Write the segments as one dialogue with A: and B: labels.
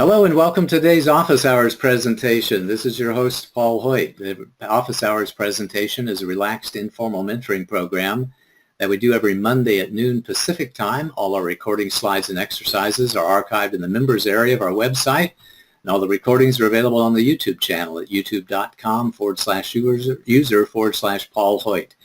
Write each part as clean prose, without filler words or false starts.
A: Hello and welcome to today's Office Hours presentation. This is your host, Paul Hoyt. The Office Hours presentation is a relaxed, informal mentoring program that we do every Monday at noon Pacific time. All our recording slides and exercises are archived in the members area of our website, and all the recordings are available on the YouTube channel at youtube.com/user/Paul Hoyt.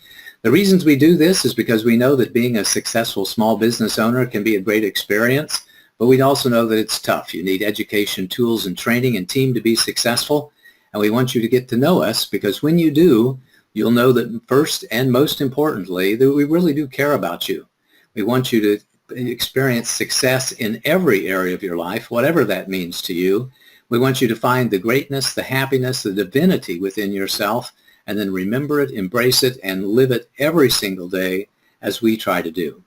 A: The reasons we do this is because we know that being a successful small business owner can be a great experience, but we also know that it's tough. You need education, tools, and training and team to be successful. And we want you to get to know us because when you do, you'll know that first and most importantly, that we really do care about you. We want you to experience success in every area of your life, whatever that means to you. We want you to find the greatness, the happiness, the divinity within yourself, and then remember it, embrace it, and live it every single day as we try to do.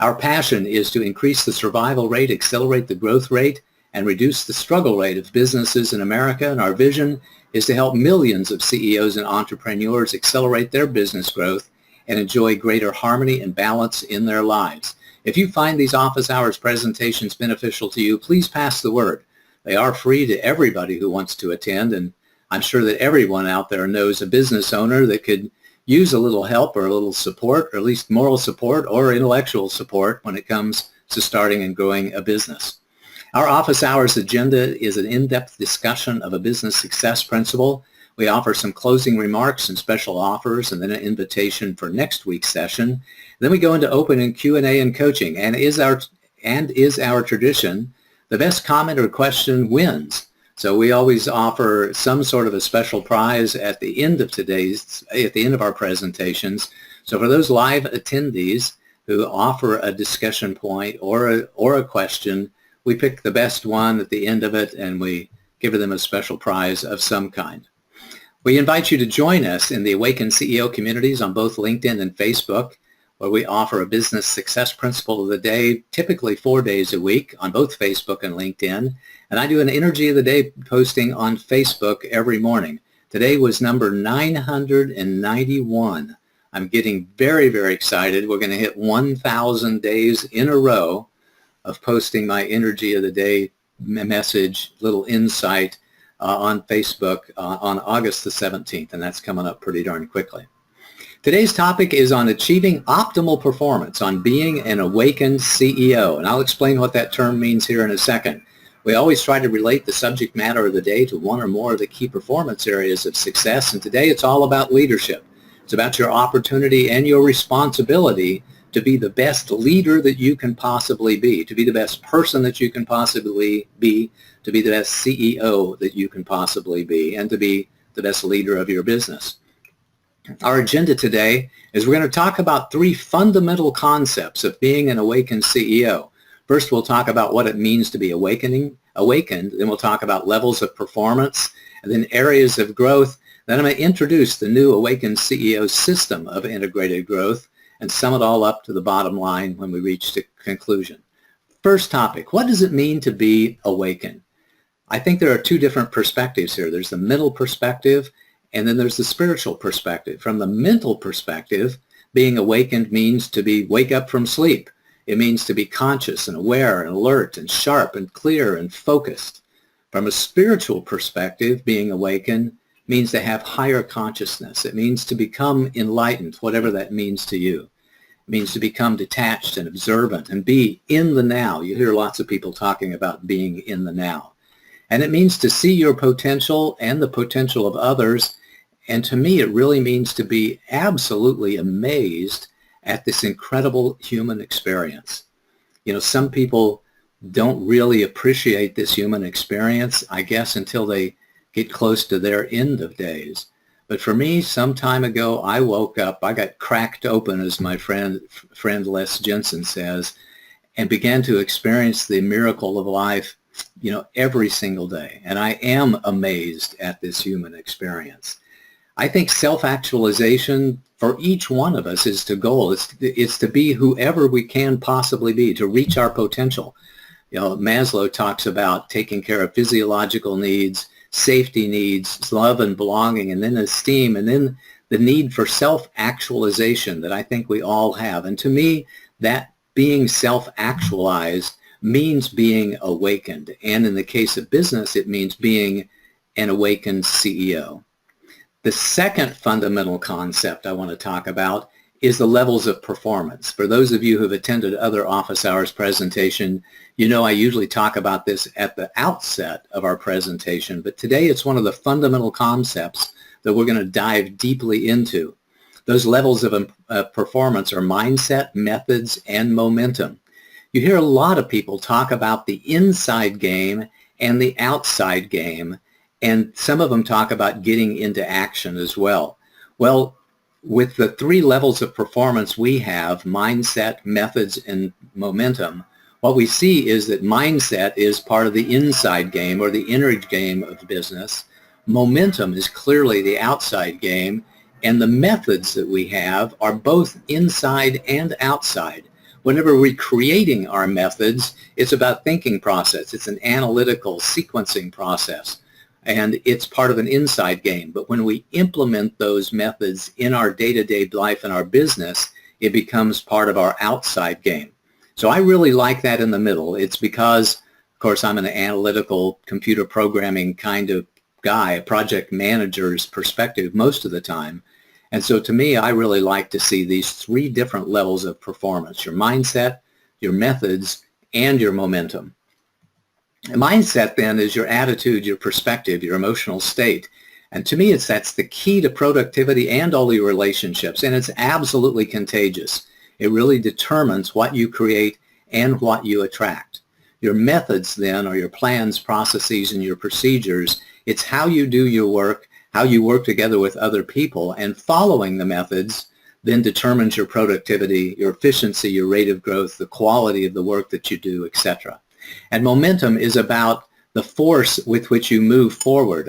A: Our passion is to increase the survival rate, accelerate the growth rate, and reduce the struggle rate of businesses in America. And our vision is to help millions of CEOs and entrepreneurs accelerate their business growth and enjoy greater harmony and balance in their lives. If you find these office hours presentations beneficial to you, please pass the word. They are free to everybody who wants to attend, and I'm sure that everyone out there knows a business owner that could use a little help or a little support, or at least moral support or intellectual support when it comes to starting and growing a business. Our office hours agenda is an in-depth discussion of a business success principle. We offer some closing remarks and special offers and then an invitation for next week's session. Then we go into open and Q&A and coaching, and is our tradition, the best comment or question wins. So we always offer some sort of a special prize at the end of our presentations. So for those live attendees who offer a discussion point or a question, we pick the best one at the end of it and we give them a special prize of some kind. We invite you to join us in the Awakened CEO communities on both LinkedIn and Facebook, where we offer a business success principle of the day, typically 4 days a week on both Facebook and LinkedIn. And I do an energy of the day posting on Facebook every morning. Today was number 991. I'm getting very, very excited. We're going to hit 1,000 days in a row of posting my energy of the day message, little insight on Facebook on August the 17th, and that's coming up pretty darn quickly. Today's topic is on achieving optimal performance, on being an awakened CEO, and I'll explain what that term means here in a second. We always try to relate the subject matter of the day to one or more of the key performance areas of success, and today it's all about leadership. It's about your opportunity and your responsibility to be the best leader that you can possibly be, to be the best person that you can possibly be, to be the best CEO that you can possibly be, and to be the best leader of your business. Our agenda today is we're going to talk about 3 fundamental concepts of being an awakened CEO. First, we'll talk about what it means to be awakened. Then we'll talk about levels of performance, and then areas of growth. Then I'm going to introduce the new Awakened CEO system of integrated growth and sum it all up to the bottom line when we reach the conclusion. First topic, what does it mean to be awakened? I think there are 2 different perspectives here. There's the mental perspective, and then there's the spiritual perspective. From the mental perspective, being awakened means to wake up from sleep. It means to be conscious and aware and alert and sharp and clear and focused. From a spiritual perspective, being awakened means to have higher consciousness. It means to become enlightened, whatever that means to you. It means to become detached and observant and be in the now. You hear lots of people talking about being in the now. And it means to see your potential and the potential of others. And to me, it really means to be absolutely amazed at this incredible human experience. You know, some people don't really appreciate this human experience, I guess, until they get close to their end of days. But for me, some time ago, I woke up, I got cracked open, as my friend Les Jensen says, and began to experience the miracle of life, you know, every single day. And I am amazed at this human experience. I think self-actualization for each one of us is the goal. It's to be whoever we can possibly be, to reach our potential. You know, Maslow talks about taking care of physiological needs, safety needs, love and belonging, and then esteem, and then the need for self-actualization that I think we all have. And to me, that being self-actualized means being awakened. And in the case of business, it means being an awakened CEO. The second fundamental concept I want to talk about is the levels of performance. For those of you who have attended other office hours presentation, you know I usually talk about this at the outset of our presentation, but today it's one of the fundamental concepts that we're going to dive deeply into. Those levels of performance are mindset, methods, and momentum. You hear a lot of people talk about the inside game and the outside game, and some of them talk about getting into action as well. Well, with the three levels of performance we have, mindset, methods, and momentum, what we see is that mindset is part of the inside game or the inner game of business. Momentum is clearly the outside game, and the methods that we have are both inside and outside. Whenever we're creating our methods, it's about thinking process. It's an analytical sequencing process, and it's part of an inside game. But when we implement those methods in our day-to-day life and our business, it becomes part of our outside game. So I really like that in the middle. It's because, of course, I'm an analytical computer programming kind of guy, a project manager's perspective most of the time. And so to me, I really like to see these three different levels of performance: your mindset, your methods, and your momentum. And mindset then is your attitude, your perspective, your emotional state. And to me, that's the key to productivity and all your relationships. And it's absolutely contagious. It really determines what you create and what you attract. Your methods then are your plans, processes, and your procedures. It's how you do your work, how you work together with other people, and following the methods then determines your productivity, your efficiency, your rate of growth, the quality of the work that you do, etc. And momentum is about the force with which you move forward.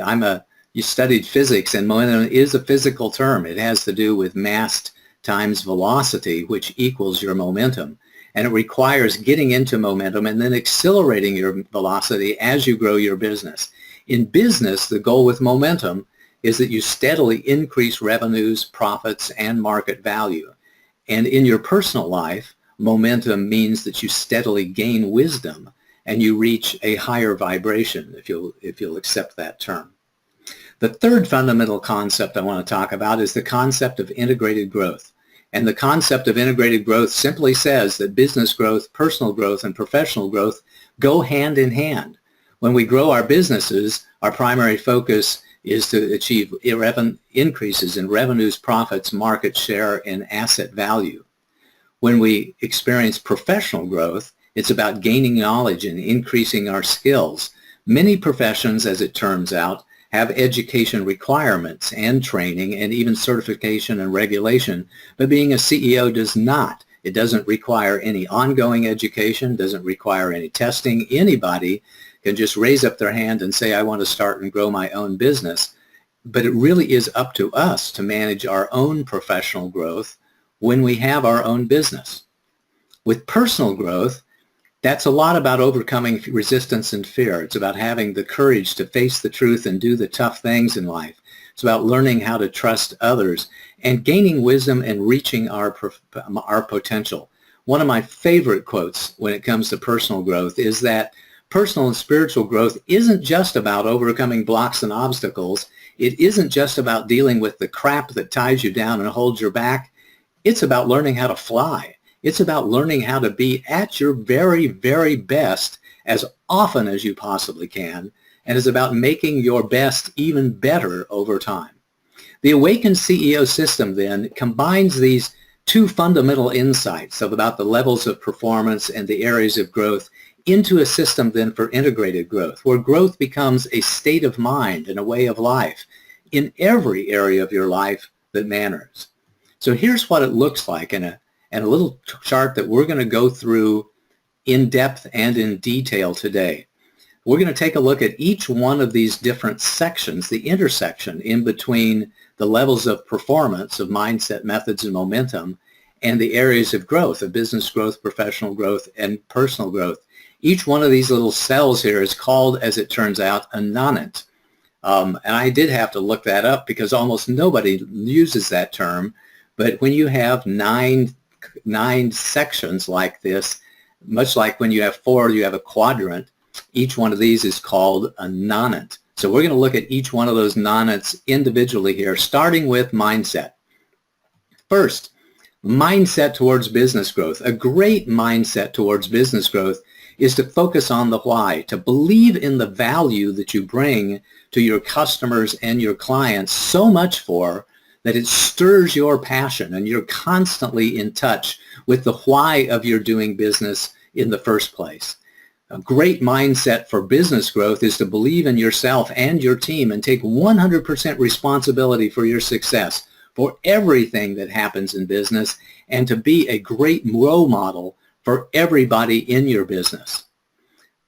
A: You studied physics, and momentum is a physical term. It has to do with mass times velocity, which equals your momentum. And it requires getting into momentum and then accelerating your velocity as you grow your business. In business, the goal with momentum is that you steadily increase revenues, profits, and market value. And in your personal life, momentum means that you steadily gain wisdom and you reach a higher vibration, if you'll accept that term. The third fundamental concept I want to talk about is the concept of integrated growth. And the concept of integrated growth simply says that business growth, personal growth, and professional growth go hand in hand. When we grow our businesses, our primary focus is to achieve increases in revenues, profits, market share, and asset value. When we experience professional growth, it's about gaining knowledge and increasing our skills. Many professions, as it turns out, have education requirements and training and even certification and regulation, but being a CEO does not. It doesn't require any ongoing education, doesn't require any testing. Anybody can just raise up their hand and say, I want to start and grow my own business. But it really is up to us to manage our own professional growth when we have our own business. With personal growth, that's a lot about overcoming resistance and fear. It's about having the courage to face the truth and do the tough things in life. It's about learning how to trust others and gaining wisdom and reaching our potential. One of my favorite quotes when it comes to personal growth is that personal and spiritual growth isn't just about overcoming blocks and obstacles. It isn't just about dealing with the crap that ties you down and holds your back. It's about learning how to fly. It's about learning how to be at your very, very best as often as you possibly can, and it's about making your best even better over time. The Awakened CEO system then combines these two fundamental insights about the levels of performance and the areas of growth into a system then for integrated growth, where growth becomes a state of mind and a way of life in every area of your life that matters. So here's what it looks like in a little chart that we're going to go through in depth and in detail today. We're going to take a look at each one of these different sections, the intersection in between the levels of performance, of mindset, methods, and momentum, and the areas of growth, of business growth, professional growth, and personal growth. Each one of these little cells here is called, as it turns out, a nonant. And I did have to look that up because almost nobody uses that term. But when you have nine sections like this, much like when you have four, you have a quadrant. Each one of these is called a nonant. So we're going to look at each one of those nonants individually here, starting with mindset. First, mindset towards business growth. A great mindset towards business growth is to focus on the why, to believe in the value that you bring to your customers and your clients so much for that it stirs your passion and you're constantly in touch with the why of your doing business in the first place. A great mindset for business growth is to believe in yourself and your team and take 100% responsibility for your success, for everything that happens in business, and to be a great role model for everybody in your business.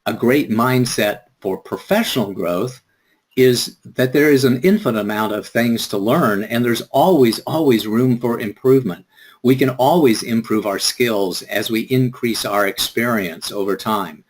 A: A great mindset for professional growth is that there is an infinite amount of things to learn, and there's always room for improvement. We can always improve our skills as we increase our experience over time.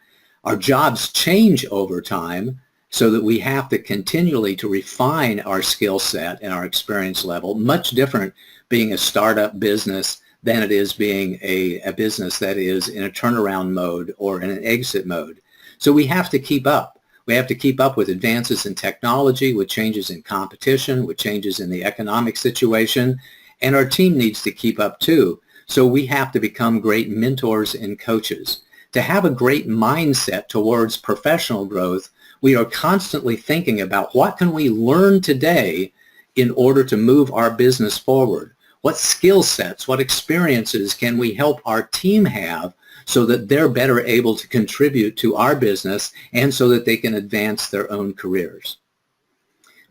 A: Our jobs change over time, so that we have to continually to refine our skill set and our experience level. Much different being a startup business than it is being a business that is in a turnaround mode or in an exit mode. So we have to keep up. We have to keep up with advances in technology, with changes in competition, with changes in the economic situation, and our team needs to keep up too. So we have to become great mentors and coaches. To have a great mindset towards professional growth, we are constantly thinking about what can we learn today in order to move our business forward? What skill sets, what experiences can we help our team have so that they're better able to contribute to our business and so that they can advance their own careers?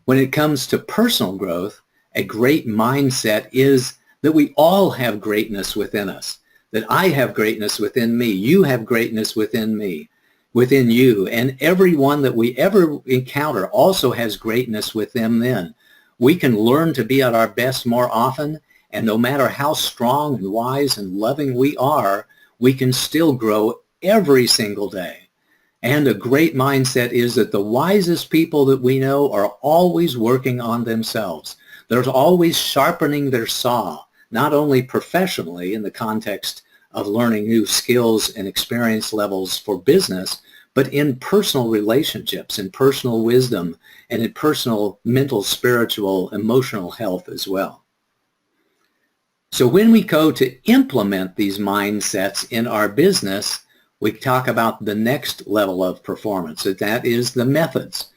A: When it comes to personal growth, a great mindset is that we all have greatness within us, that I have greatness within me, you have greatness within me, within you, and everyone that we ever encounter also has greatness within them. We can learn to be at our best more often, and no matter how strong and wise and loving we are, we can still grow every single day. And a great mindset is that the wisest people that we know are always working on themselves. They're always sharpening their saw, not only professionally in the context of learning new skills and experience levels for business, but in personal relationships, in personal wisdom, and in personal mental, spiritual, emotional health as well. So when we go to implement these mindsets in our business, we talk about the next level of performance. So that is the methods.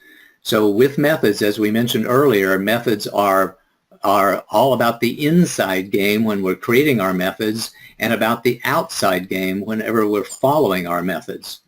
A: So with methods, as we mentioned earlier, methods are all about the inside game when we're creating our methods and about the outside game whenever we're following our methods.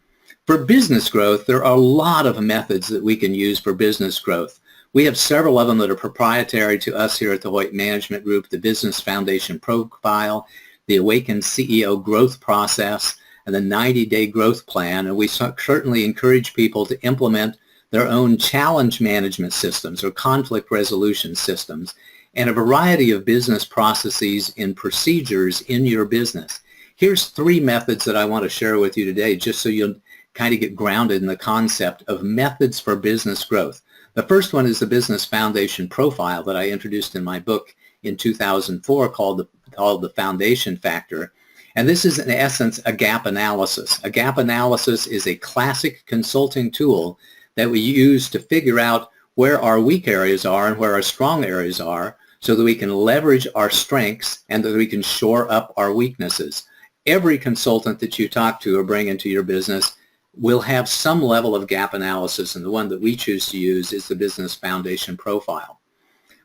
A: For business growth, there are a lot of methods that we can use for business growth. We have several of them that are proprietary to us here at the Hoyt Management Group: the Business Foundation Profile, the Awaken CEO Growth Process, and the 90-Day Growth Plan. And we certainly encourage people to implement their own challenge management systems or conflict resolution systems, and a variety of business processes and procedures in your business. Here's 3 methods that I want to share with you today, just so you'll kind of get grounded in the concept of methods for business growth. The first one is the Business Foundation Profile that I introduced in my book in 2004 called the Foundation Factor. And this is in essence a gap analysis. A gap analysis is a classic consulting tool that we use to figure out where our weak areas are and where our strong areas are, so that we can leverage our strengths and that we can shore up our weaknesses. Every consultant that you talk to or bring into your business will have some level of gap analysis, and the one that we choose to use is the Business Foundation Profile.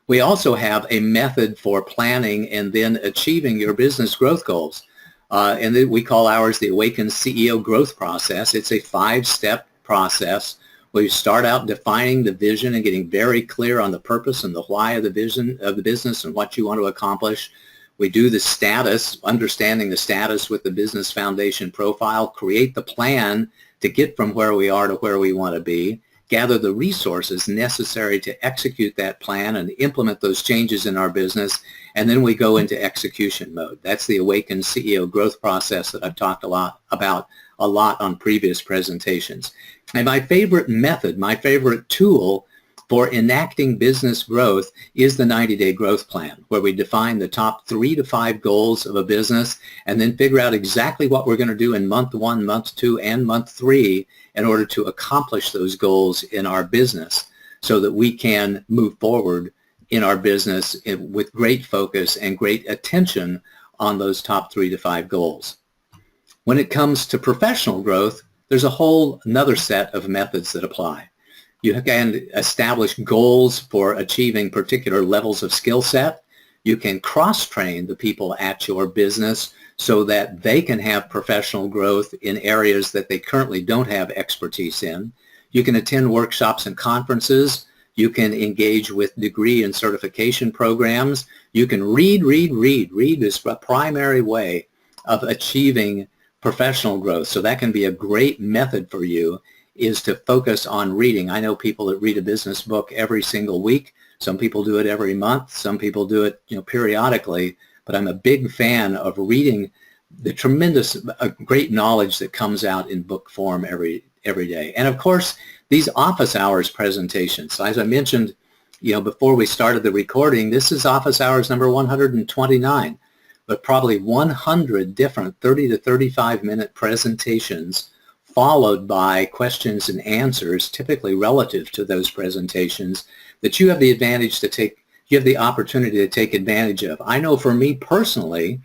A: We also have a method for planning and then achieving your business growth goals. And we call ours the Awaken CEO Growth Process. It's a 5-step process where you start out defining the vision and getting very clear on the purpose and the why of the vision of the business and what you want to accomplish. We do the status, understanding the status with the Business Foundation Profile, create the plan to get from where we are to where we want to be, gather the resources necessary to execute that plan and implement those changes in our business, and then we go into execution mode. That's the Awaken CEO Growth Process that I've talked about a lot on previous presentations. And my favorite method, my favorite tool for enacting business growth is the 90-day growth plan, where we define the top 3 to 5 goals of a business and then figure out exactly what we're going to do in month 1, month 2, and month 3 in order to accomplish those goals in our business so that we can move forward in our business with great focus and great attention on those top 3 to 5 goals. When it comes to professional growth, there's a whole another set of methods that apply. You can establish goals for achieving particular levels of skill set. You can cross-train the people at your business so that they can have professional growth in areas that they currently don't have expertise in. You can attend workshops and conferences. You can engage with degree and certification programs. You can read. Read is a primary way of achieving professional growth. So that can be a great method for you, is to focus on reading. I know people that read a business book every single week. Some people do it every month. Some people do it, periodically. But I'm a big fan of reading the tremendous, great knowledge that comes out in book form every day. And of course, these office hours presentations. So as I mentioned, before we started the recording, this is office hours number 129, but probably 100 different 30 to 35 minute presentations followed by questions and answers, typically relative to those presentations, that you have the advantage to take, you have the opportunity to take advantage of. I know for me personally,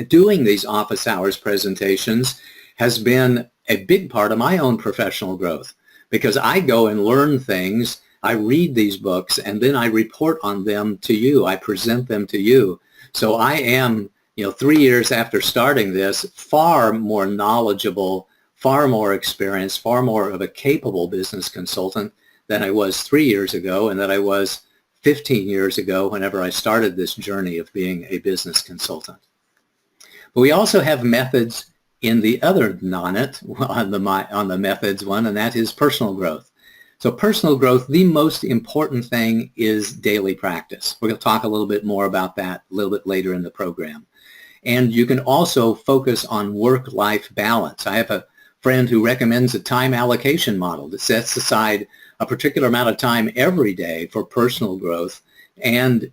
A: doing these office hours presentations has been a big part of my own professional growth, because I go and learn things, I read these books, and then I report on them to you. I present them to you. So I am, 3 years after starting this, far more knowledgeable, far more experienced, far more of a capable business consultant than I was 3 years ago and that I was 15 years ago whenever I started this journey of being a business consultant. But we also have methods in the other nonet on the methods one, and that is personal growth. So personal growth, the most important thing is daily practice. We're going to talk a little bit more about that a little bit later in the program. And you can also focus on work-life balance. I have a friend who recommends a time allocation model that sets aside a particular amount of time every day for personal growth and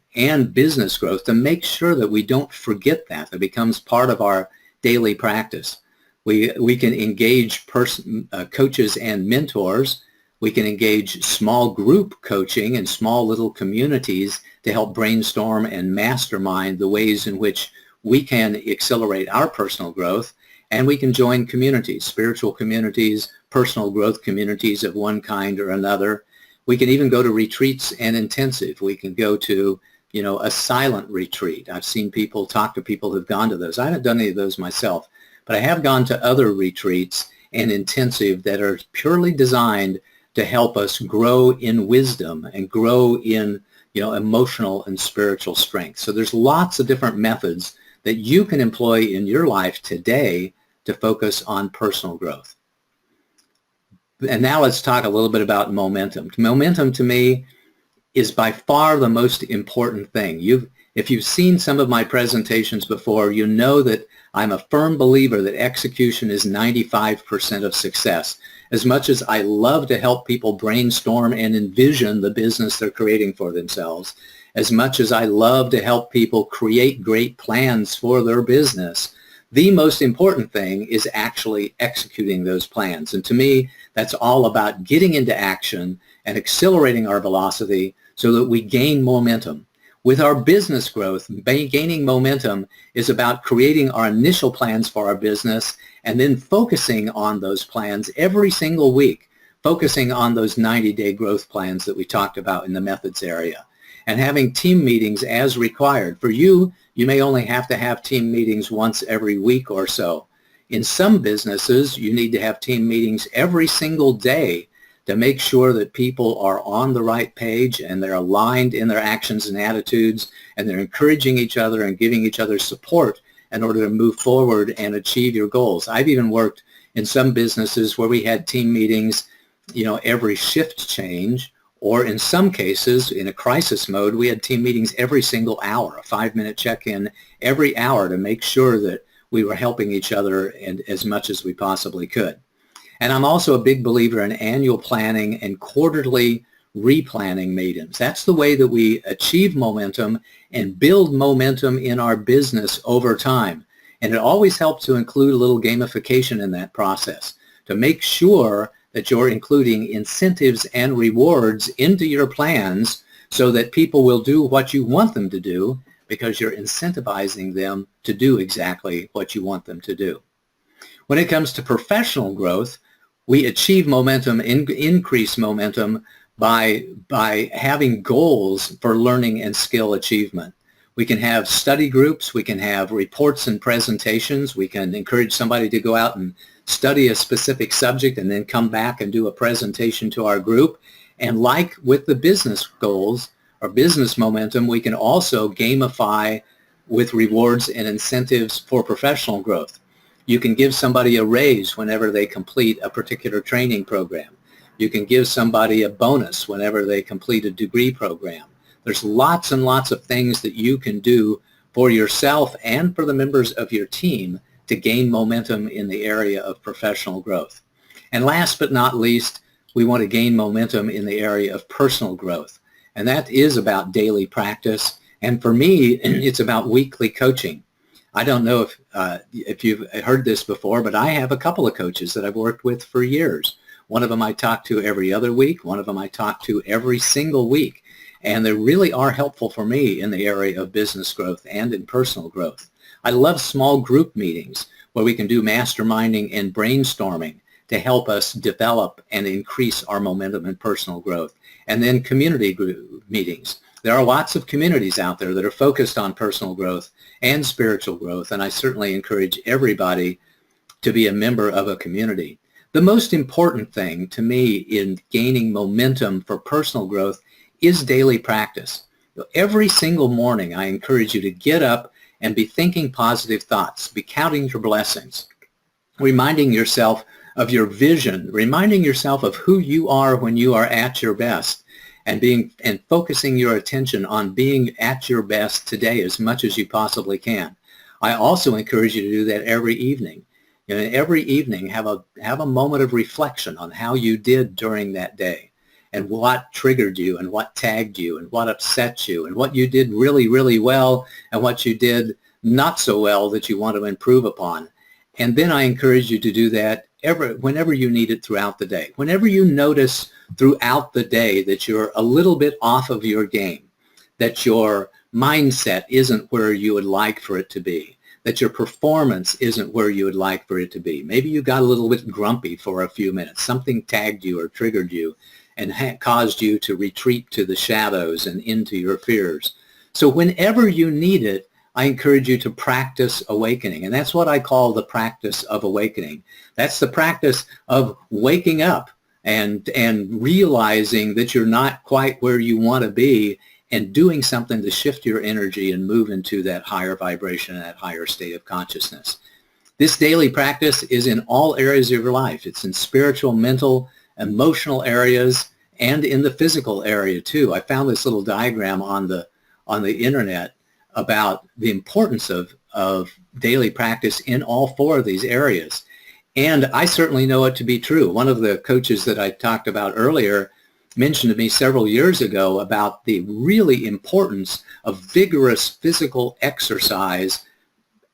A: business growth to make sure that we don't forget that. It becomes part of our daily practice. We can engage coaches and mentors. We can engage small group coaching and small little communities to help brainstorm and mastermind the ways in which we can accelerate our personal growth. And we can join communities, spiritual communities, personal growth communities of one kind or another. We can even go to retreats and intensive. We can go to, a silent retreat. I've seen people talk to people who've gone to those. I haven't done any of those myself, but I have gone to other retreats and intensive that are purely designed to help us grow in wisdom and grow in, emotional and spiritual strength. So there's lots of different methods that you can employ in your life today to focus on personal growth. And now let's talk a little bit about momentum. Momentum to me is by far the most important thing. If you've seen some of my presentations before, you know that I'm a firm believer that execution is 95% of success. As much as I love to help people brainstorm and envision the business they're creating for themselves, as much as I love to help people create great plans for their business, the most important thing is actually executing those plans. And to me, that's all about getting into action and accelerating our velocity so that we gain momentum. With our business growth, gaining momentum is about creating our initial plans for our business and then focusing on those plans every single week, focusing on those 90-day growth plans that we talked about in the methods area, and having team meetings as required. For you, you may only have to have team meetings once every week or so. In some businesses, you need to have team meetings every single day to make sure that people are on the right page and they're aligned in their actions and attitudes, and they're encouraging each other and giving each other support in order to move forward and achieve your goals. I've even worked in some businesses where we had team meetings, every shift change, or in some cases, in a crisis mode, we had team meetings every single hour, a 5-minute check-in every hour to make sure that we were helping each other and as much as we possibly could. And I'm also a big believer in annual planning and quarterly replanning meetings. That's the way that we achieve momentum and build momentum in our business over time. And it always helps to include a little gamification in that process to make sure that you're including incentives and rewards into your plans so that people will do what you want them to do because you're incentivizing them to do exactly what you want them to do. When it comes to professional growth, we achieve momentum, increase momentum by having goals for learning and skill achievement. We can have study groups, we can have reports and presentations, we can encourage somebody to go out and study a specific subject and then come back and do a presentation to our group. And like with the business goals or business momentum, we can also gamify with rewards and incentives for professional growth. You can give somebody a raise whenever they complete a particular training program. You can give somebody a bonus whenever they complete a degree program. There's lots and lots of things that you can do for yourself and for the members of your team to gain momentum in the area of professional growth. And last but not least, we want to gain momentum in the area of personal growth. And that is about daily practice. And for me, it's about weekly coaching. I don't know if you've heard this before, but I have a couple of coaches that I've worked with for years. One of them I talk to every other week. One of them I talk to every single week. And they really are helpful for me in the area of business growth and in personal growth. I love small group meetings where we can do masterminding and brainstorming to help us develop and increase our momentum in personal growth. And then community group meetings. There are lots of communities out there that are focused on personal growth and spiritual growth, and I certainly encourage everybody to be a member of a community. The most important thing to me in gaining momentum for personal growth is daily practice. Every single morning, I encourage you to get up and be thinking positive thoughts, be counting your blessings, reminding yourself of your vision, reminding yourself of who you are when you are at your best, and focusing your attention on being at your best today as much as you possibly can. I also encourage you to do that every evening. Every evening, have a moment of reflection on how you did during that day and what triggered you and what tagged you and what upset you and what you did really, really well and what you did not so well that you want to improve upon. And then I encourage you to do that whenever you need it throughout the day. Whenever you notice throughout the day that you're a little bit off of your game, that your mindset isn't where you would like for it to be, that your performance isn't where you would like for it to be. Maybe you got a little bit grumpy for a few minutes. Something tagged you or triggered you and caused you to retreat to the shadows and into your fears. So whenever you need it, I encourage you to practice awakening. And that's what I call the practice of awakening. That's the practice of waking up and realizing that you're not quite where you want to be and doing something to shift your energy and move into that higher vibration and that higher state of consciousness. This daily practice is in all areas of your life. It's in spiritual, mental, emotional areas, and in the physical area too. I found this little diagram on the internet about the importance of daily practice in all four of these areas. And I certainly know it to be true. One of the coaches that I talked about earlier mentioned to me several years ago about the really importance of vigorous physical exercise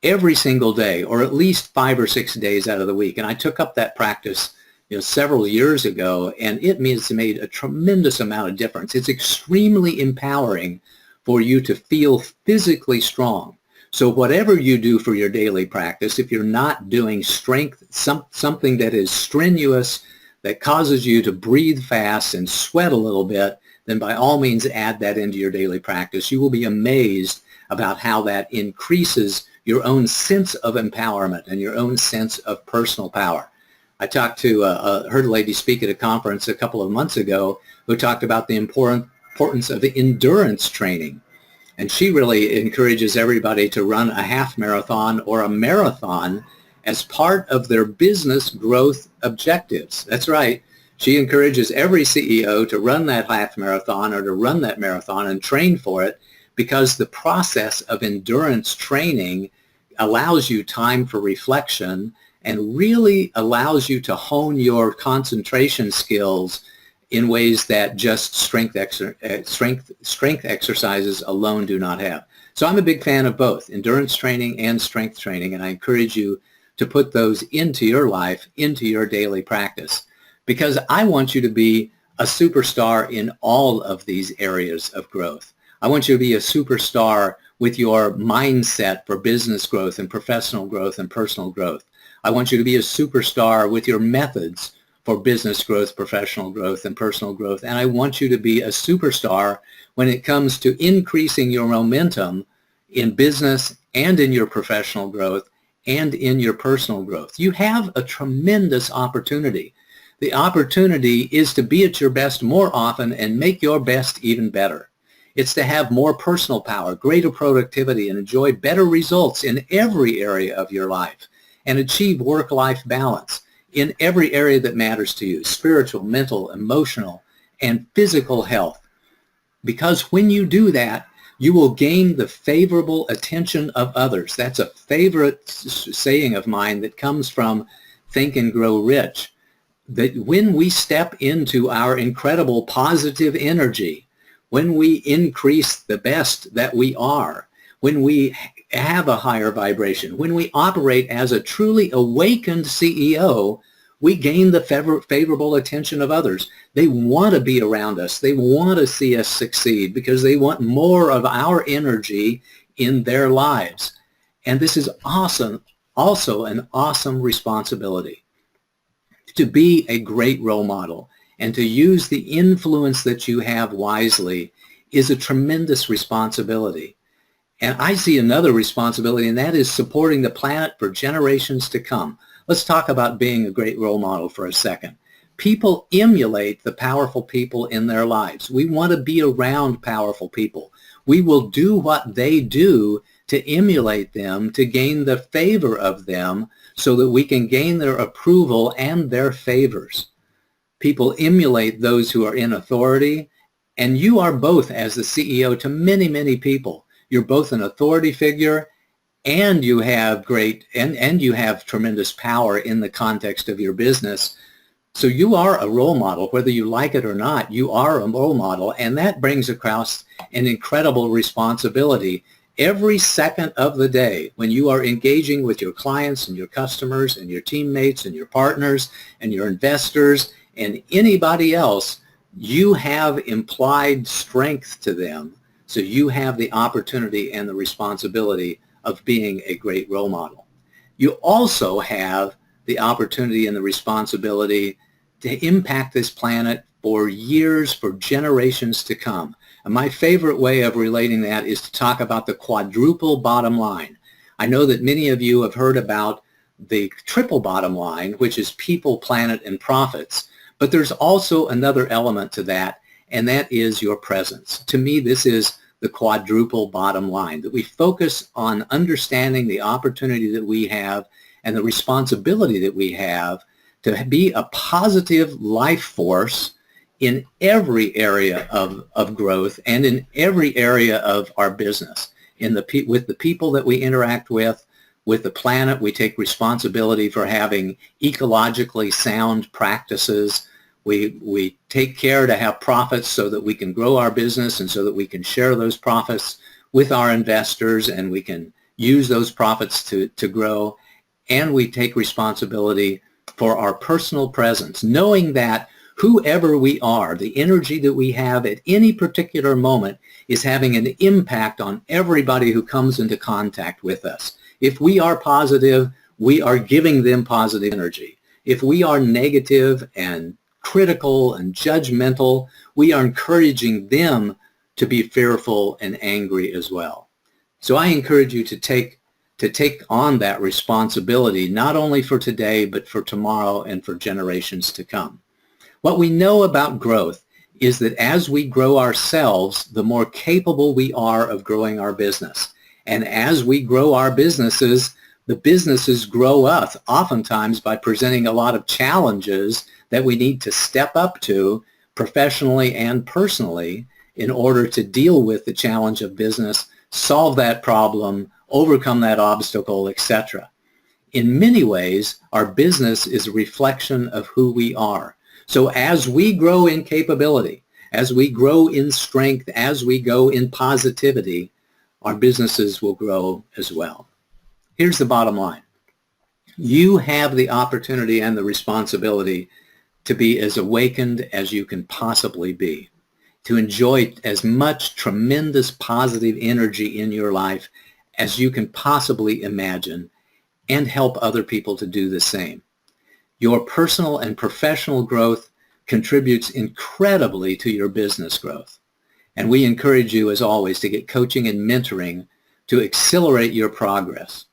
A: every single day, or at least 5 or 6 days out of the week. And I took up that practice several years ago, and it made a tremendous amount of difference. It's extremely empowering for you to feel physically strong. So whatever you do for your daily practice, if you're not doing strength, something that is strenuous, that causes you to breathe fast and sweat a little bit, then by all means add that into your daily practice. You will be amazed about how that increases your own sense of empowerment and your own sense of personal power. I heard a lady speak at a conference a couple of months ago who talked about the importance of endurance training. And she really encourages everybody to run a half marathon or a marathon as part of their business growth objectives. That's right. She encourages every CEO to run that half marathon or to run that marathon and train for it, because the process of endurance training allows you time for reflection and really allows you to hone your concentration skills in ways that just strength exercises alone do not have. So I'm a big fan of both endurance training and strength training, and I encourage you to put those into your life, into your daily practice, because I want you to be a superstar in all of these areas of growth. I want you to be a superstar with your mindset for business growth and professional growth and personal growth. I want you to be a superstar with your methods for business growth, professional growth, and personal growth. And I want you to be a superstar when it comes to increasing your momentum in business and in your professional growth and in your personal growth. You have a tremendous opportunity. The opportunity is to be at your best more often and make your best even better. It's to have more personal power, greater productivity, and enjoy better results in every area of your life and achieve work-life balance in every area that matters to you, spiritual, mental, emotional, and physical health. Because when you do that, you will gain the favorable attention of others. That's a favorite saying of mine that comes from Think and Grow Rich, that when we step into our incredible positive energy, when we increase the best that we are, when we have a higher vibration, when we operate as a truly awakened CEO, we gain the favorable attention of others. They want to be around us. They want to see us succeed because they want more of our energy in their lives. And this is awesome, also an awesome responsibility. To be a great role model and to use the influence that you have wisely is a tremendous responsibility. And I see another responsibility, and that is supporting the planet for generations to come. Let's talk about being a great role model for a second. People emulate the powerful people in their lives. We want to be around powerful people. We will do what they do to emulate them, to gain the favor of them, so that we can gain their approval and their favors. People emulate those who are in authority, and you are both, as the CEO, to many, many people. You're both an authority figure, and you have and you have tremendous power in the context of your business. So you are a role model, whether you like it or not. You are a role model, and that brings across an incredible responsibility. Every second of the day, when you are engaging with your clients and your customers and your teammates and your partners and your investors and anybody else, you have implied strength to them. So you have the opportunity and the responsibility of being a great role model. You also have the opportunity and the responsibility to impact this planet for years, for generations to come. And my favorite way of relating that is to talk about the quadruple bottom line. I know that many of you have heard about the triple bottom line, which is people, planet, and profits. But there's also another element to that, and that is your presence. To me, this is the quadruple bottom line, that we focus on understanding the opportunity that we have and the responsibility that we have to be a positive life force in every area of growth and in every area of our business. With the people that we interact with the planet, we take responsibility for having ecologically sound practices. We take care to have profits so that we can grow our business and so that we can share those profits with our investors and we can use those profits to grow. And we take responsibility for our personal presence, knowing that whoever we are, the energy that we have at any particular moment is having an impact on everybody who comes into contact with us. If we are positive, we are giving them positive energy. If we are negative and critical and judgmental, we are encouraging them to be fearful and angry as well. So I encourage you to take on that responsibility, not only for today, but for tomorrow and for generations to come. What we know about growth is that as we grow ourselves, the more capable we are of growing our business. And as we grow our businesses, the businesses grow us, oftentimes by presenting a lot of challenges that we need to step up to professionally and personally in order to deal with the challenge of business, solve that problem, overcome that obstacle, etc. In many ways, our business is a reflection of who we are. So as we grow in capability, as we grow in strength, as we go in positivity, our businesses will grow as well. Here's the bottom line. You have the opportunity and the responsibility to be as awakened as you can possibly be, to enjoy as much tremendous positive energy in your life as you can possibly imagine, and help other people to do the same. Your personal and professional growth contributes incredibly to your business growth. And we encourage you, as always, to get coaching and mentoring to accelerate your progress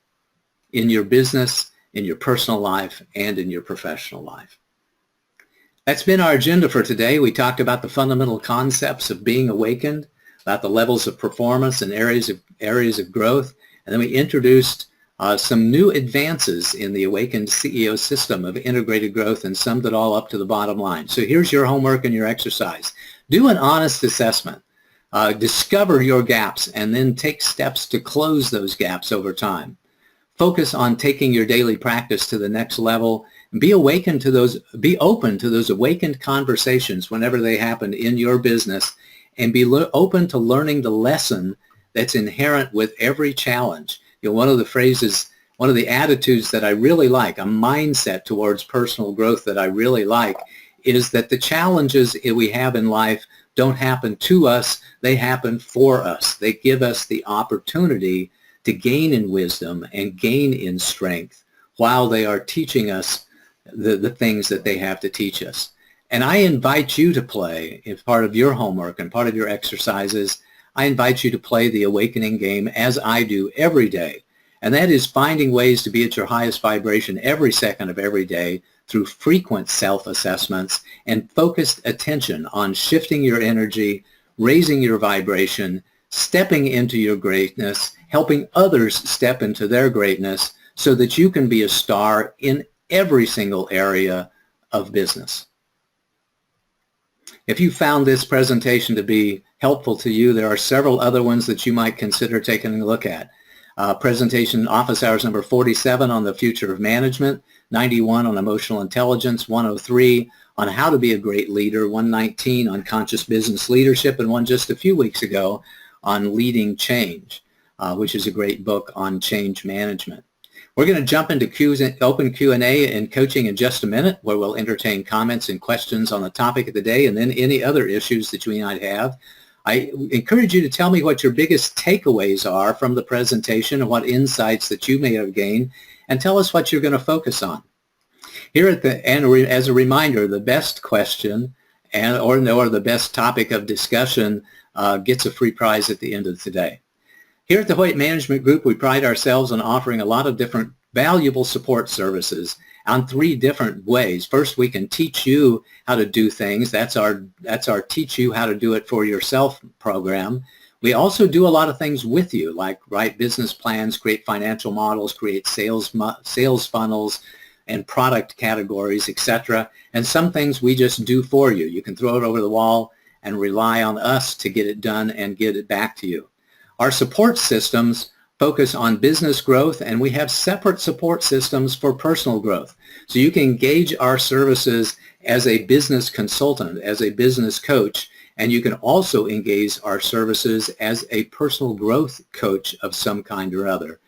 A: in your business, in your personal life, and in your professional life. That's been our agenda for today. We talked about the fundamental concepts of being awakened, about the levels of performance and areas of growth, and then we introduced some new advances in the Awakened CEO system of integrated growth and summed it all up to the bottom line. So here's your homework and your exercise. Do an honest assessment. Discover your gaps and then take steps to close those gaps over time. Focus on taking your daily practice to the next level. Be open to those awakened conversations whenever they happen in your business, and be open to learning the lesson that's inherent with every challenge. You know, one of the attitudes that I really like, a mindset towards personal growth that I really like, is that the challenges we have in life don't happen to us, they happen for us. They give us the opportunity to gain in wisdom and gain in strength while they are teaching us the things that they have to teach us. And I invite you to play, as part of your homework and part of your exercises, I invite you to play the awakening game as I do every day. And that is finding ways to be at your highest vibration every second of every day through frequent self-assessments and focused attention on shifting your energy, raising your vibration, stepping into your greatness, helping others step into their greatness so that you can be a star in every single area of business. If you found this presentation to be helpful to you, there are several other ones that you might consider taking a look at. Presentation office hours number 47 on the future of management, 91 on emotional intelligence, 103 on how to be a great leader, 119 on conscious business leadership, and one just a few weeks ago on leading change, which is a great book on change management. We're going to jump into open Q&A and coaching in just a minute, where we'll entertain comments and questions on the topic of the day and then any other issues that you might have. I encourage you to tell me what your biggest takeaways are from the presentation and what insights that you may have gained, and tell us what you're going to focus on. Here at the end, as a reminder, the best question or the best topic of discussion gets a free prize at the end of the day. Here at the Hoyt Management Group, we pride ourselves on offering a lot of different valuable support services on 3 different ways. First, we can teach you how to do things. That's our Teach You How to Do It For Yourself program. We also do a lot of things with you, like write business plans, create financial models, create sales funnels and product categories, etc. And some things we just do for you. You can throw it over the wall and rely on us to get it done and get it back to you. Our support systems focus on business growth, and we have separate support systems for personal growth. So you can engage our services as a business consultant, as a business coach, and you can also engage our services as a personal growth coach of some kind or other.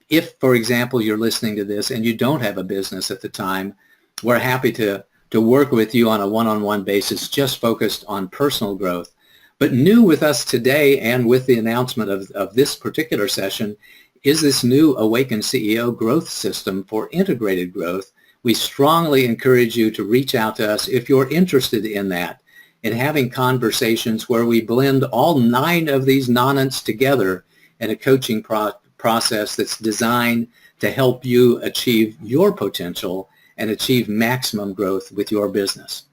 A: If, for example, you're listening to this and you don't have a business at the time, we're happy to work with you on a one-on-one basis, just focused on personal growth. But new with us today, and with the announcement of this particular session, is this new Awakened CEO growth system for integrated growth. We strongly encourage you to reach out to us if you're interested in that, in having conversations where we blend all 9 of these nonants together in a coaching process that's designed to help you achieve your potential and achieve maximum growth with your business.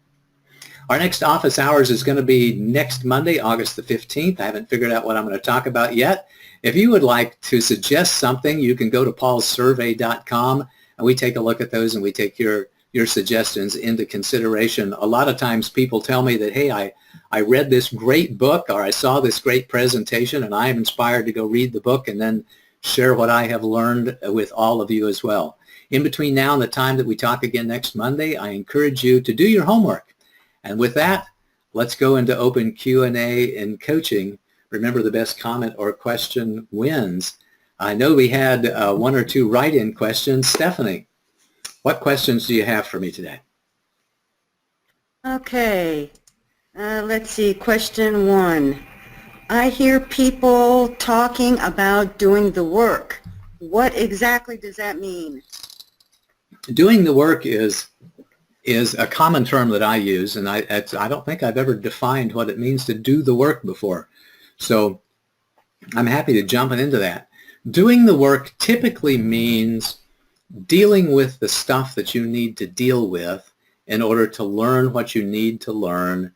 A: Our next office hours is going to be next Monday, August the 15th. I haven't figured out what I'm going to talk about yet. If you would like to suggest something, you can go to paulsurvey.com, and we take a look at those and we take your suggestions into consideration. A lot of times people tell me that, hey, I read this great book, or I saw this great presentation, and I am inspired to go read the book and then share what I have learned with all of you as well. In between now and the time that we talk again next Monday, I encourage you to do your homework. And with that, let's go into open Q&A and coaching. Remember, the best comment or question wins. I know we had one or two write-in questions. Stephanie, what questions do you have for me today?
B: Okay, let's see, question 1. I hear people talking about doing the work. What exactly does that mean?
A: Doing the work is a common term that I use, and I don't think I've ever defined what it means to do the work before. So I'm happy to jump into that. Doing the work typically means dealing with the stuff that you need to deal with in order to learn what you need to learn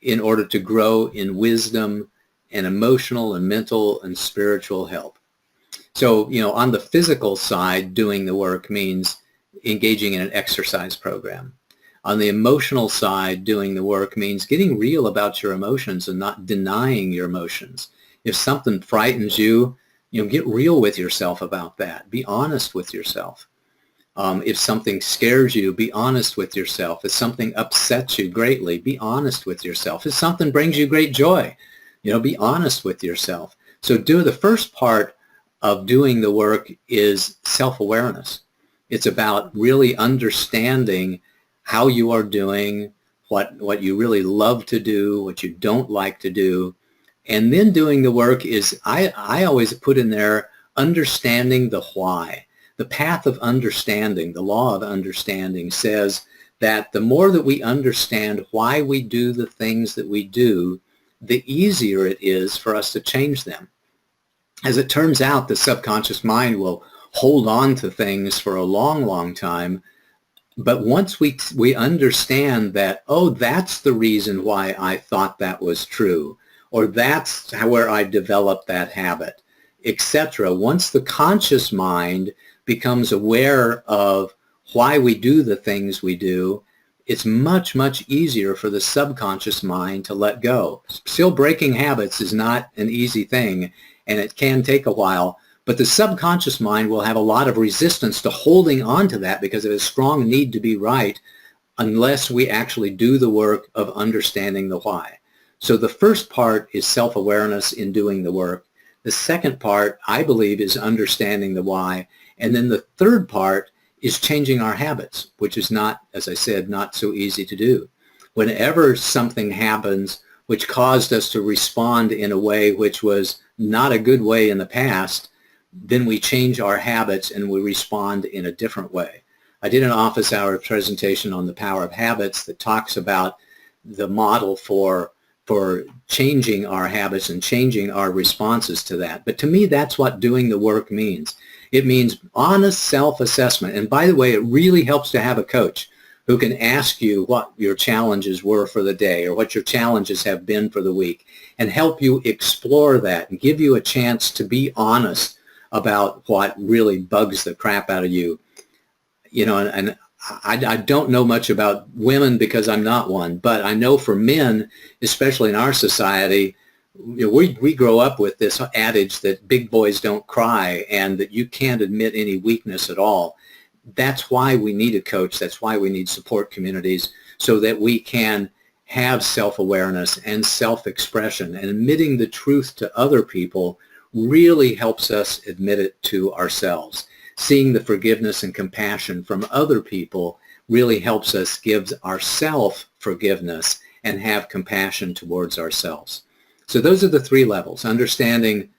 A: in order to grow in wisdom and emotional and mental and spiritual health. So, on the physical side, doing the work means engaging in an exercise program. On the emotional side, doing the work means getting real about your emotions and not denying your emotions. If something frightens you, get real with yourself about that. Be honest with yourself. If something scares you, be honest with yourself. If something upsets you greatly, be honest with yourself. If something brings you great joy, be honest with yourself. So the first part of doing the work is self-awareness. It's about really understanding how you are doing, what you really love to do, what you don't like to do. And then doing the work is, I always put in there, understanding the why. The path of understanding, the law of understanding, says that the more that we understand why we do the things that we do, the easier it is for us to change them. As it turns out, the subconscious mind will hold on to things for a long, long time. But once we understand that, oh, that's the reason why I thought that was true, or that's where I developed that habit, etc. Once the conscious mind becomes aware of why we do the things we do, it's much, much easier for the subconscious mind to let go. Still, breaking habits is not an easy thing, and it can take a while, but the subconscious mind will have a lot of resistance to holding on to that because of a strong need to be right unless we actually do the work of understanding the why. So the first part is self-awareness in doing the work. The second part, I believe, is understanding the why. And then the third part is changing our habits, which is not, as I said, not so easy to do. Whenever something happens which caused us to respond in a way which was not a good way in the past, then we change our habits and we respond in a different way. I did an office hour presentation on the power of habits that talks about the model for changing our habits and changing our responses to that. But to me, that's what doing the work means. It means honest self-assessment. And by the way, it really helps to have a coach who can ask you what your challenges were for the day or what your challenges have been for the week and help you explore that and give you a chance to be honest about what really bugs the crap out of you. And I don't know much about women because I'm not one, but I know for men, especially in our society, we grow up with this adage that big boys don't cry and that you can't admit any weakness at all. That's why we need a coach. That's why we need support communities so that we can have self-awareness and self-expression. And admitting the truth to other people really helps us admit it to ourselves. Seeing the forgiveness and compassion from other people really helps us give ourselves forgiveness and have compassion towards ourselves. So those are the three levels: understanding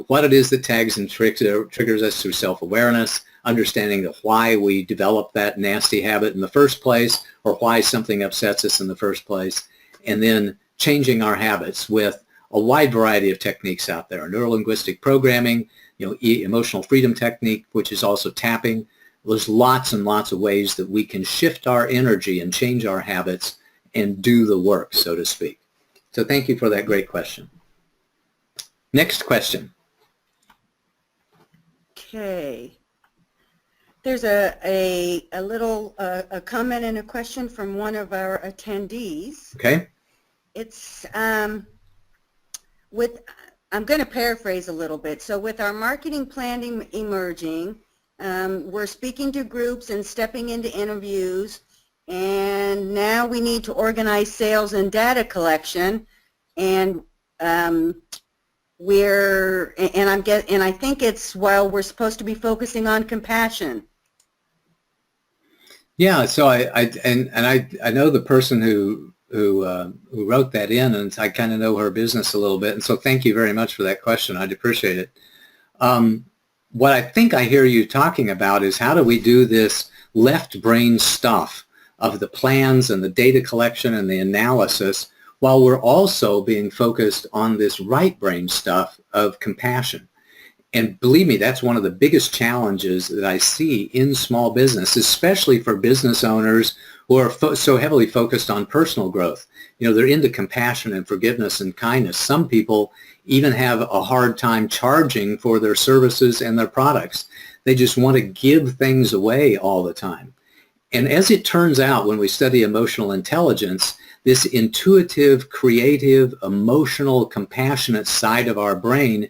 A: what it is that tags and triggers us through self-awareness, understanding the why we develop that nasty habit in the first place or why something upsets us in the first place, and then changing our habits with a wide variety of techniques out there: neuro-linguistic programming, emotional freedom technique, which is also tapping. There's lots and lots of ways that we can shift our energy and change our habits and do the work, so to speak. So thank you for that great question. Next question.
B: Okay. There's a little comment and a question from one of our attendees.
A: Okay.
B: It's I'm going to paraphrase a little bit. So with our marketing planning emerging, we're speaking to groups and stepping into interviews, And now we need to organize sales and data collection, and I think it's while we're supposed to be focusing on compassion.
A: Yeah, so I know the person who wrote that in, and I kind of know her business a little bit, and so thank you very much for that question. I'd appreciate it. What I think I hear you talking about is how do we do this left brain stuff of the plans and the data collection and the analysis while we're also being focused on this right brain stuff of compassion. And believe me, that's one of the biggest challenges that I see in small business, especially for business owners who are so heavily focused on personal growth. You know, they're into compassion and forgiveness and kindness. Some people even have a hard time charging for their services and their products. They just want to give things away all the time. And as it turns out, when we study emotional intelligence, this intuitive, creative, emotional, compassionate side of our brain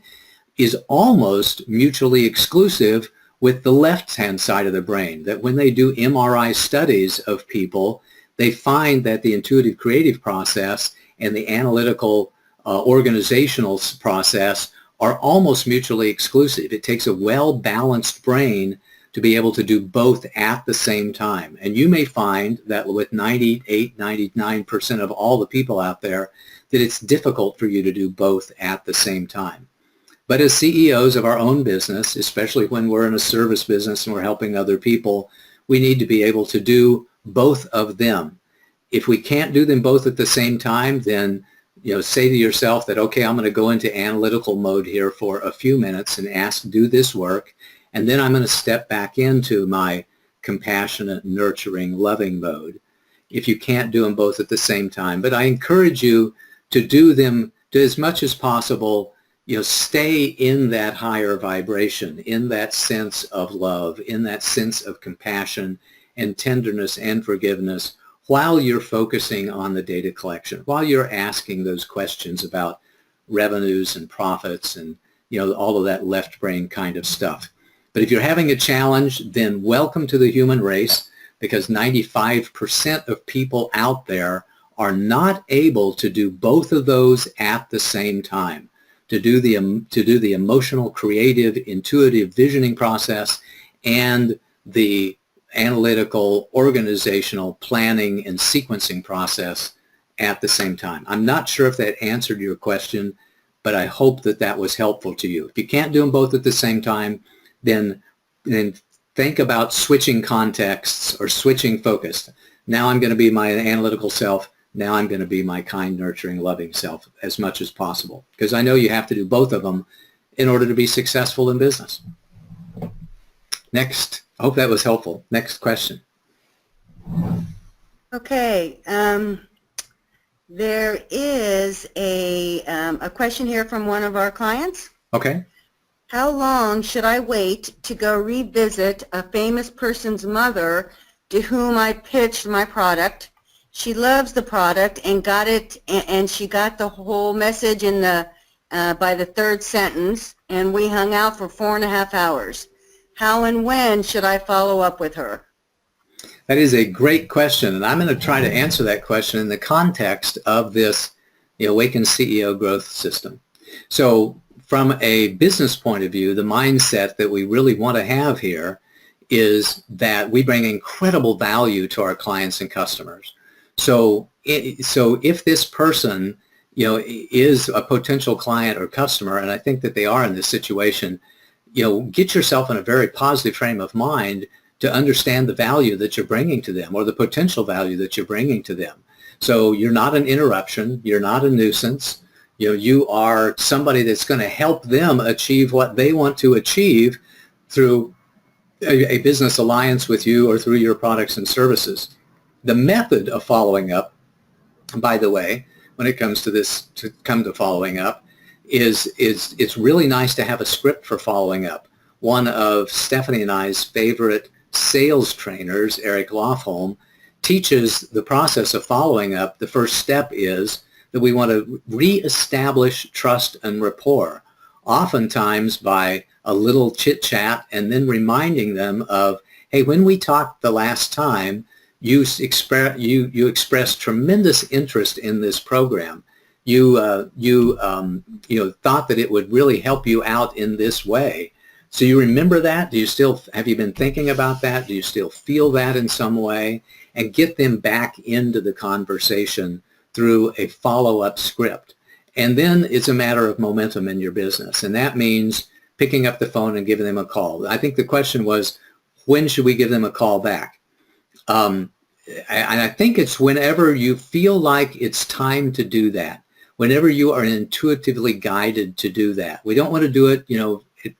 A: is almost mutually exclusive with the left-hand side of the brain, that when they do MRI studies of people, they find that the intuitive creative process and the analytical organizational process are almost mutually exclusive. It takes a well-balanced brain to be able to do both at the same time. And you may find that with 98, 99% of all the people out there, that it's difficult for you to do both at the same time. But as CEOs of our own business, especially when we're in a service business and we're helping other people, we need to be able to do both of them. If we can't do them both at the same time, then say to yourself that, okay, I'm going to go into analytical mode here for a few minutes and do this work, and then I'm going to step back into my compassionate, nurturing, loving mode. If you can't do them both at the same time. But I encourage you to do them as much as possible. Stay in that higher vibration, in that sense of love, in that sense of compassion and tenderness and forgiveness while you're focusing on the data collection, while you're asking those questions about revenues and profits and all of that left brain kind of stuff. But if you're having a challenge, then welcome to the human race, because 95% of people out there are not able to do both of those at the same time. To do the emotional, creative, intuitive visioning process and the analytical, organizational, planning, and sequencing process at the same time. I'm not sure if that answered your question, but I hope that that was helpful to you. If you can't do them both at the same time, then think about switching contexts or switching focus. Now I'm going to be my analytical self. Now I'm going to be my kind, nurturing, loving self as much as possible, because I know you have to do both of them in order to be successful in business. Next. I hope that was helpful. Next question.
B: Okay. There is a question here from one of our clients.
A: Okay.
B: How long should I wait to go revisit a famous person's mother to whom I pitched my product? She loves the product and got it, and she got the whole message in by the third sentence, and we hung out for 4.5 hours. How and when should I follow up with her?
A: That is a great question, and I'm going to try to answer that question in the context of this Awaken CEO growth system. So from a business point of view, the mindset that we really want to have here is that we bring incredible value to our clients and customers. So if this person, is a potential client or customer, and I think that they are in this situation, get yourself in a very positive frame of mind to understand the value that you're bringing to them, or the potential value that you're bringing to them. So you're not an interruption. You're not a nuisance. You are somebody that's going to help them achieve what they want to achieve through a business alliance with you or through your products and services. The method of following up, by the way, when it comes to this, to come to following up, is it's really nice to have a script for following up. One of Stephanie and I's favorite sales trainers, Eric Lofholm, teaches the process of following up. The first step is that we want to reestablish trust and rapport, oftentimes by a little chit-chat and then reminding them of, hey, when we talked the last time, you expressed tremendous interest in this program. You thought that it would really help you out in this way. So you remember that? Have you been thinking about that? Do you still feel that in some way? And get them back into the conversation through a follow-up script. And then it's a matter of momentum in your business. And that means picking up the phone and giving them a call. I think the question was, when should we give them a call back? And I think it's whenever you feel like it's time to do that, whenever you are intuitively guided to do that. We don't want to do it,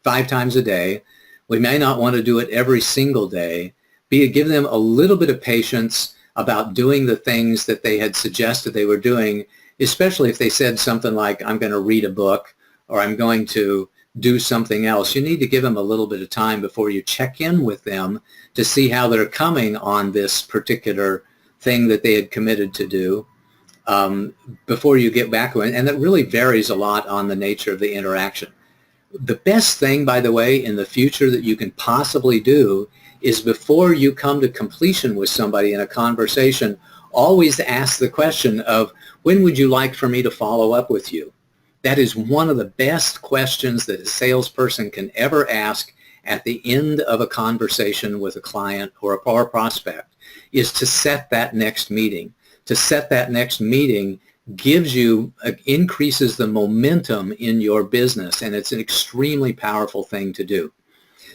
A: 5 times a day. We may not want to do it every single day. Give them a little bit of patience about doing the things that they had suggested they were doing, especially if they said something like, I'm going to read a book or I'm going to do something else. You need to give them a little bit of time before you check in with them to see how they're coming on this particular thing that they had committed to do before you get back to it. And that really varies a lot on the nature of the interaction. The best thing, by the way, in the future that you can possibly do is before you come to completion with somebody in a conversation, always ask the question of, when would you like for me to follow up with you? That is one of the best questions that a salesperson can ever ask at the end of a conversation with a client or a prospect, is to set that next meeting. To set that next meeting increases the momentum in your business, and it's an extremely powerful thing to do.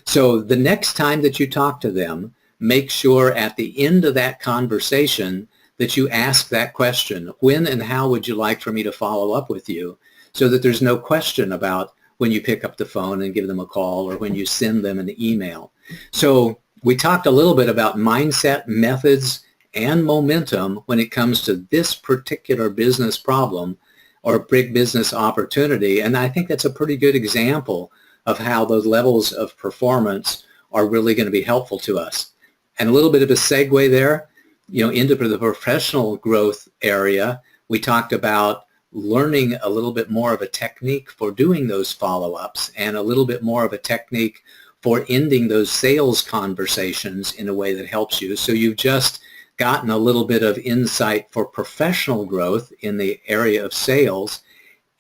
A: So the next time that you talk to them, make sure at the end of that conversation that you ask that question, when and how would you like for me to follow up with you, so that there's no question about when you pick up the phone and give them a call or when you send them an email. So we talked a little bit about mindset, methods, and momentum when it comes to this particular business problem or big business opportunity. And I think that's a pretty good example of how those levels of performance are really going to be helpful to us. And a little bit of a segue there, into the professional growth area, we talked about learning a little bit more of a technique for doing those follow-ups and a little bit more of a technique for ending those sales conversations in a way that helps you. So you've just gotten a little bit of insight for professional growth in the area of sales.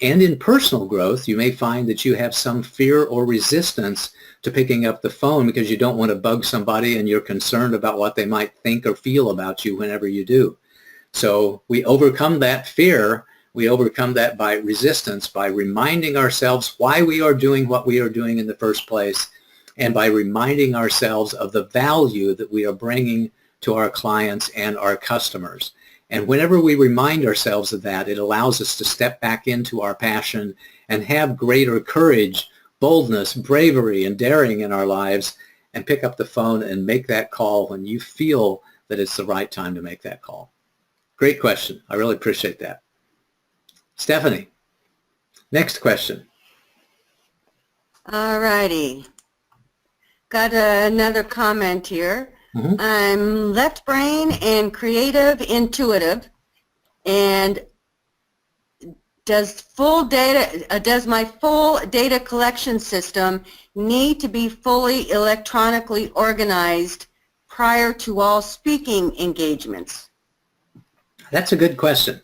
A: And in personal growth, you may find that you have some fear or resistance to picking up the phone because you don't want to bug somebody and you're concerned about what they might think or feel about you whenever you do. So we overcome that fear. We overcome that by resistance, by reminding ourselves why we are doing what we are doing in the first place, and by reminding ourselves of the value that we are bringing to our clients and our customers. And whenever we remind ourselves of that, it allows us to step back into our passion and have greater courage, boldness, bravery, and daring in our lives, and pick up the phone and make that call when you feel that it's the right time to make that call. Great question. I really appreciate that. Stephanie, next question.
B: All righty. Got another comment here. Mm-hmm. I'm left brain and creative intuitive, and does my full data collection system need to be fully electronically organized prior to all speaking engagements?
A: That's a good question.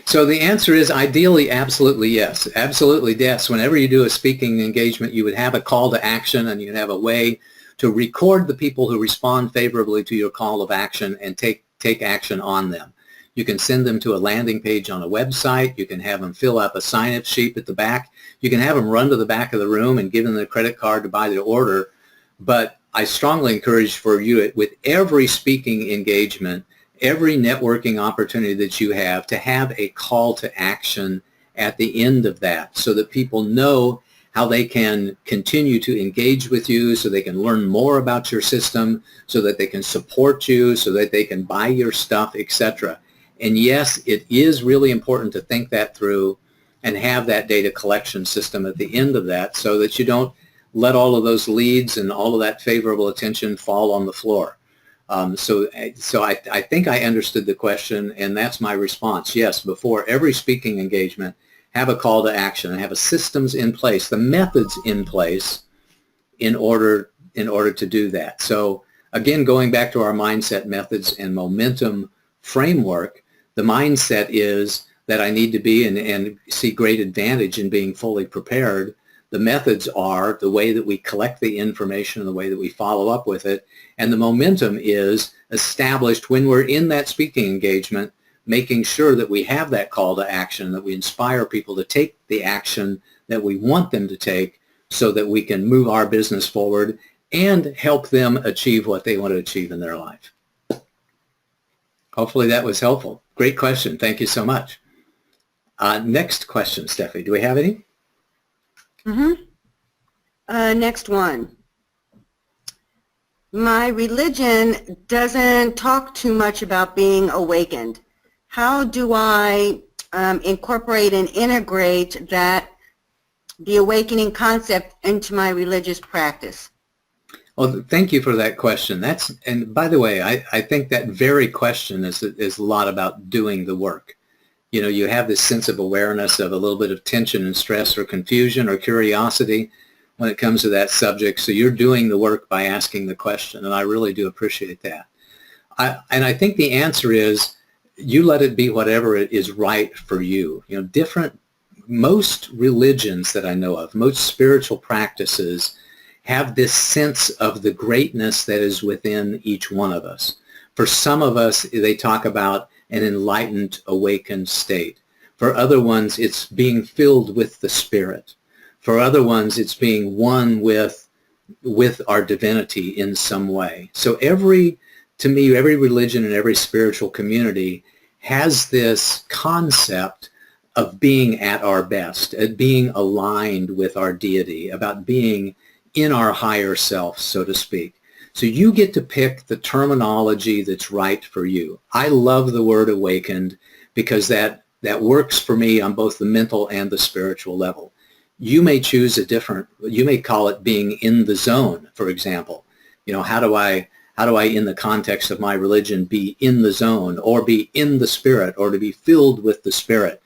A: So the answer is ideally absolutely yes. Absolutely yes. Whenever you do a speaking engagement, you would have a call to action, and you'd have a way to record the people who respond favorably to your call of action and take action on them. You can send them to a landing page on a website. You can have them fill out a sign-up sheet at the back. You can have them run to the back of the room and give them the credit card to buy the order. But I strongly encourage for you, with every speaking engagement, every networking opportunity that you have, to have a call to action at the end of that so that people know how they can continue to engage with you, so they can learn more about your system, so that they can support you, so that they can buy your stuff, etc. And yes, it is really important to think that through and have that data collection system at the end of that so that you don't let all of those leads and all of that favorable attention fall on the floor. So I think I understood the question, and that's my response. Yes, before every speaking engagement, have a call to action and have a systems in place, the methods in place in order to do that. So Again, going back to our mindset methods and momentum framework, the mindset is that I need to be and see great advantage in being fully prepared. The methods are the way that we collect the information and the way that we follow up with it. And the momentum is established when we're in that speaking engagement, making sure that we have that call to action, that we inspire people to take the action that we want them to take so that we can move our business forward and help them achieve what they want to achieve in their life. Hopefully that was helpful. Great question. Thank you so much. Next question, Steffi. Do we have any?
B: Next one. My religion doesn't talk too much about being awakened. How do I incorporate and integrate the awakening concept into my religious practice?
A: Well, thank you for that question. And by the way, I think that very question is a lot about doing the work. You know, you have this sense of awareness of a little bit of tension and stress or confusion or curiosity when it comes to that subject. So you're doing the work by asking the question, and I really do appreciate that. And I think the answer is you let it be whatever it is right for you. You know, most religions that I know of, most spiritual practices have this sense of the greatness that is within each one of us. For some of us, they talk about an enlightened, awakened state. For other ones, it's being filled with the Spirit. For other ones, it's being one with our divinity in some way. So to me, every religion and every spiritual community has this concept of being at our best, at being aligned with our deity, about being in our higher self, so to speak. So you get to pick the terminology that's right for you. I love the word awakened because that works for me on both the mental and the spiritual level. You may choose you may call it being in the zone, for example. You know, how do I, in the context of my religion, be in the zone or be in the Spirit or to be filled with the Spirit?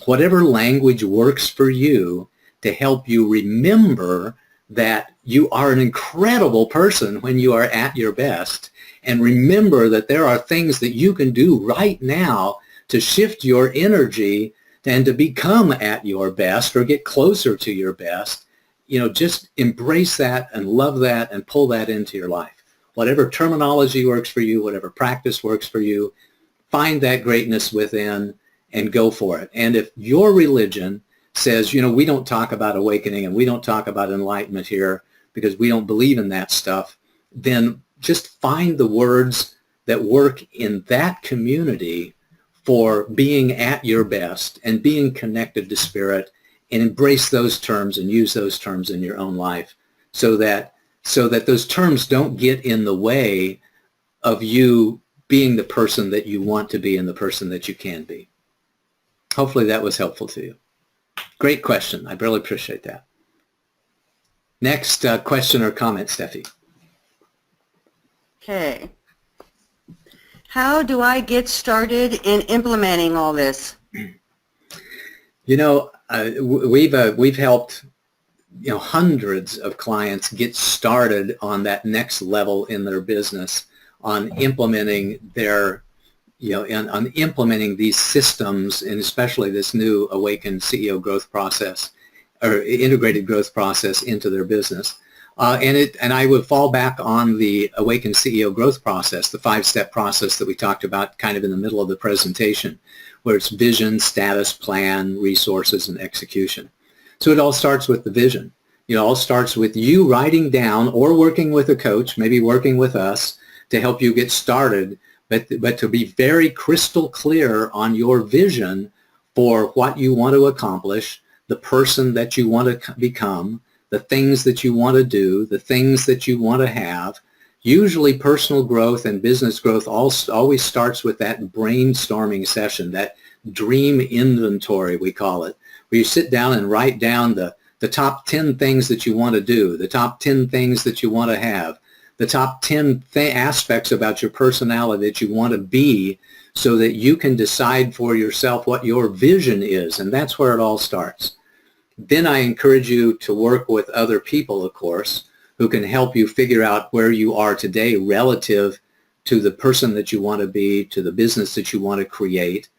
A: Whatever language works for you to help you remember that you are an incredible person when you are at your best, and remember that there are things that you can do right now to shift your energy and to become at your best or get closer to your best. You know, just embrace that and love that and pull that into your life. Whatever terminology works for you, whatever practice works for you, find that greatness within and go for it. And if your religion says, you know, we don't talk about awakening and we don't talk about enlightenment here because we don't believe in that stuff, then just find the words that work in that community for being at your best and being connected to Spirit, and embrace those terms and use those terms in your own life so that those terms don't get in the way of you being the person that you want to be and the person that you can be. Hopefully that was helpful to you. Great question. I really appreciate that. Next question or comment, Steffi.
B: Okay. How do I get started in implementing all this?
A: You know, we've helped hundreds of clients get started on that next level in their business, on implementing on implementing these systems, and especially this new Awakened CEO growth process or integrated growth process into their business. And I would fall back on the Awakened CEO growth process, the 5-step process that we talked about kind of in the middle of the presentation, where it's vision, status, plan, resources, and execution. So it all starts with the vision. It all starts with you writing down or working with a coach, maybe working with us to help you get started, but to be very crystal clear on your vision for what you want to accomplish, the person that you want to become, the things that you want to do, the things that you want to have. Usually personal growth and business growth always starts with that brainstorming session, that dream inventory, we call it, where you sit down and write down the top 10 things that you want to do, the top 10 things that you want to have, the top 10 aspects about your personality that you want to be, so that you can decide for yourself what your vision is. And that's where it all starts. Then I encourage you to work with other people, of course, who can help you figure out where you are today relative to the person that you want to be, to the business that you want to create,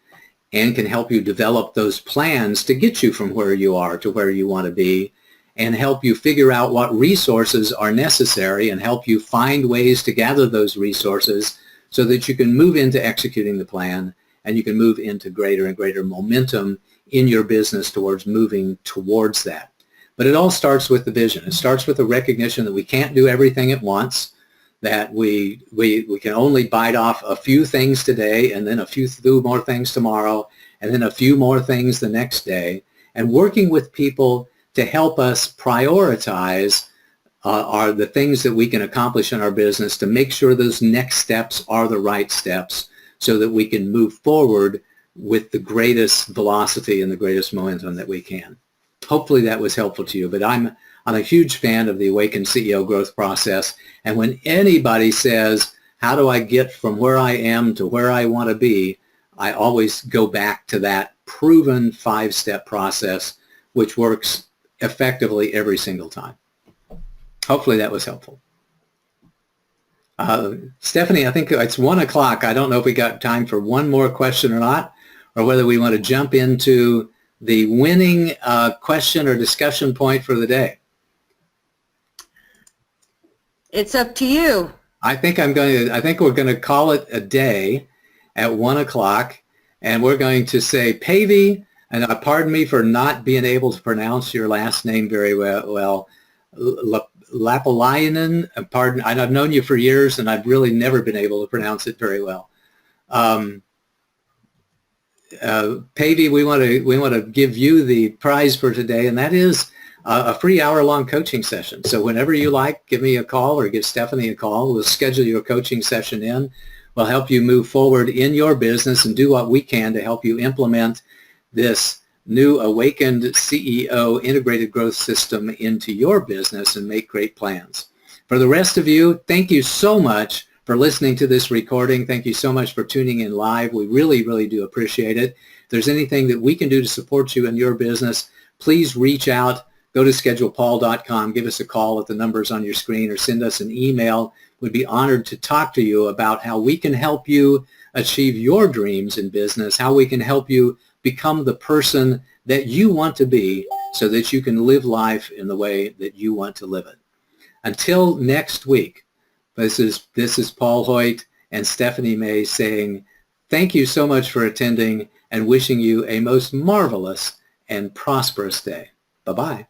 A: and can help you develop those plans to get you from where you are to where you want to be, and help you figure out what resources are necessary and help you find ways to gather those resources so that you can move into executing the plan and you can move into greater and greater momentum in your business towards moving towards that. But it all starts with the vision. It starts with the recognition that we can't do everything at once, that we can only bite off a few things today and then a few more things tomorrow and then a few more things the next day, and working with people to help us prioritize are the things that we can accomplish in our business to make sure those next steps are the right steps so that we can move forward with the greatest velocity and the greatest momentum that we can. Hopefully that was helpful to you, but I'm a huge fan of the Awakened CEO growth process, and when anybody says, how do I get from where I am to where I want to be, I always go back to that proven 5-step process, which works effectively every single time. Hopefully that was helpful. Stephanie, I think it's 1 o'clock. I don't know if we got time for one more question or not, or whether we want to jump into the winning question or discussion point for the day.
B: It's up to you.
A: I think we're going to call it a day at 1 o'clock, and we're going to say, Päivi, and pardon me for not being able to pronounce your last name very well, Lapalainen, pardon, I've known you for years, and I've really never been able to pronounce it very well. Päivi, we want to give you the prize for today, and that is a free hour-long coaching session. So whenever you like, give me a call or give Stephanie a call. We'll schedule your coaching session in. We'll help you move forward in your business and do what we can to help you implement this new Awakened CEO integrated growth system into your business and make great plans. For the rest of you, thank you so much for listening to this recording. Thank you so much for tuning in live. We really, really do appreciate it. If there's anything that we can do to support you in your business, please reach out. Go to schedulepaul.com, give us a call at the numbers on your screen, or send us an email. We'd be honored to talk to you about how we can help you achieve your dreams in business, how we can help you become the person that you want to be so that you can live life in the way that you want to live it. Until next week, this is Paul Hoyt and Stephanie May saying thank you so much for attending and wishing you a most marvelous and prosperous day. Bye-bye.